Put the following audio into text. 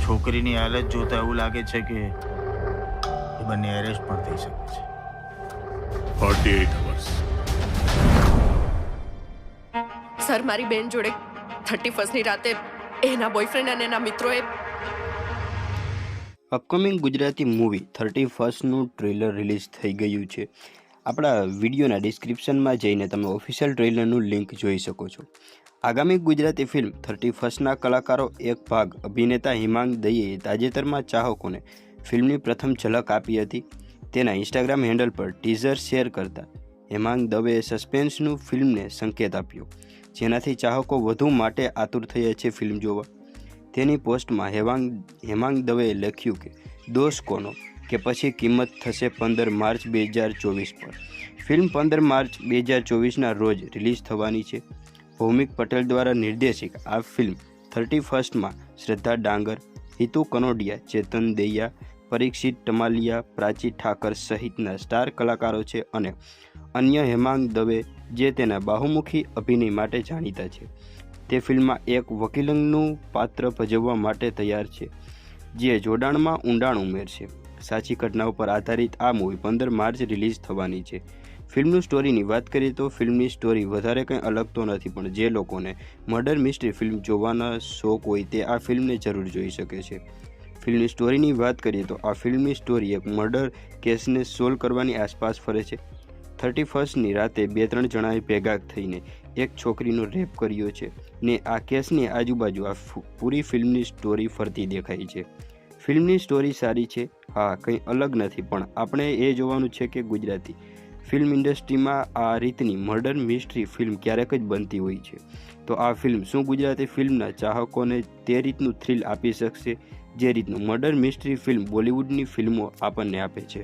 છોકરીની હાલત જોતા એવું લાગે છે કે એ બંને એરેસ્ટ પણ થઈ શકે છે. 48 hours. સર, મારી બેન જોડે 31st ની રાતે એના બોયફ્રેન્ડ અને એના મિત્રોએ અપકમિંગ ગુજરાતી મૂવી 31નું ટ્રેલર રિલીઝ થઈ ગયું છે. આપણા વિડીયોના ડિસ્ક્રિપ્શનમાં જઈને તમે ઓફિશિયલ ટ્રેલરનું લિંક જોઈ શકો છો. આગામી ગુજરાતી ફિલ્મ 31ના કલાકારો એક ભાગ અભિનેતા હેમાંગ દવેએ તાજેતરમાં ચાહકોને ફિલ્મની પ્રથમ ઝલક આપી હતી. તેના ઇન્સ્ટાગ્રામ હેન્ડલ પર ટીઝર શેર કરતા હેમાંગ દવેએ સસ્પેન્સનું ફિલ્મને સંકેત આપ્યો, જેનાથી ચાહકો વધુ માટે આતુર થયા છે ફિલ્મ જોવા. તેની પોસ્ટમાં હેમાંગ દવેએ લખ્યું કે દોષ કોનો કે પછી કિંમત થશે 15 માર્ચ 2024 પર. ફિલ્મ 15 માર્ચ 2024ના રોજ રિલીઝ થવાની છે. ભૌમિક પટેલ દ્વારા નિર્દેશિત આ ફિલ્મ 31માં શ્રદ્ધા ડાંગર, હિતુ કનોડિયા, ચેતન દૈયા, પરીક્ષિત ટમાલિયા, પ્રાચી ઠાકર સહિતના સ્ટાર કલાકારો છે અને અન્ય હેમાંગ દવે જે તેના બહુમુખી અભિનય માટે જાણીતા છે. તે ફિલ્મમાં એક વકીલનું પાત્ર ભજવવા માટે તૈયાર છે, જે જોડાણમાં ઊંડાણ ઉમેરશે. સાચી ઘટનાઓ પર આધારિત આ મૂવી 15 માર્ચ રિલીઝ થવાની છે. ફિલ્મની સ્ટોરીની વાત કરીએ તો ફિલ્મની સ્ટોરી વધારે કંઈ અલગ તો નથી, પણ જે લોકોને મર્ડર મિસ્ટ્રી ફિલ્મ જોવાના શોખ હોય તે આ ફિલ્મને જરૂર જોઈ શકે છે. ફિલ્મની સ્ટોરીની વાત કરીએ તો આ ફિલ્મની સ્ટોરી એક મર્ડર કેસને સોલ્વ કરવાની આસપાસ ફરે છે. 31ની રાતે 2-3 જણાએ ભેગા થઈને એક છોકરીનો રેપ કર્યો છે ને આ કેસની આજુબાજુ આ પૂરી ફિલ્મની સ્ટોરી ફરતી દેખાય છે. ફિલ્મની સ્ટોરી સારી છે, હા, કંઈ અલગ નથી, પણ આપણે એ જોવાનું છે કે ગુજરાતી ફિલ્મ ઇન્ડસ્ટ્રીમાં આ રીતની મર્ડર મિસ્ટ્રી ફિલ્મ ક્યારેક જ બનતી હોય છે. તો આ ફિલ્મ શું ગુજરાતી ફિલ્મના ચાહકોને તે રીતનું થ્રિલ આપી શકશે જે રીતનું મર્ડર મિસ્ટ્રી ફિલ્મ બોલિવૂડની ફિલ્મો આપણને આપે છે.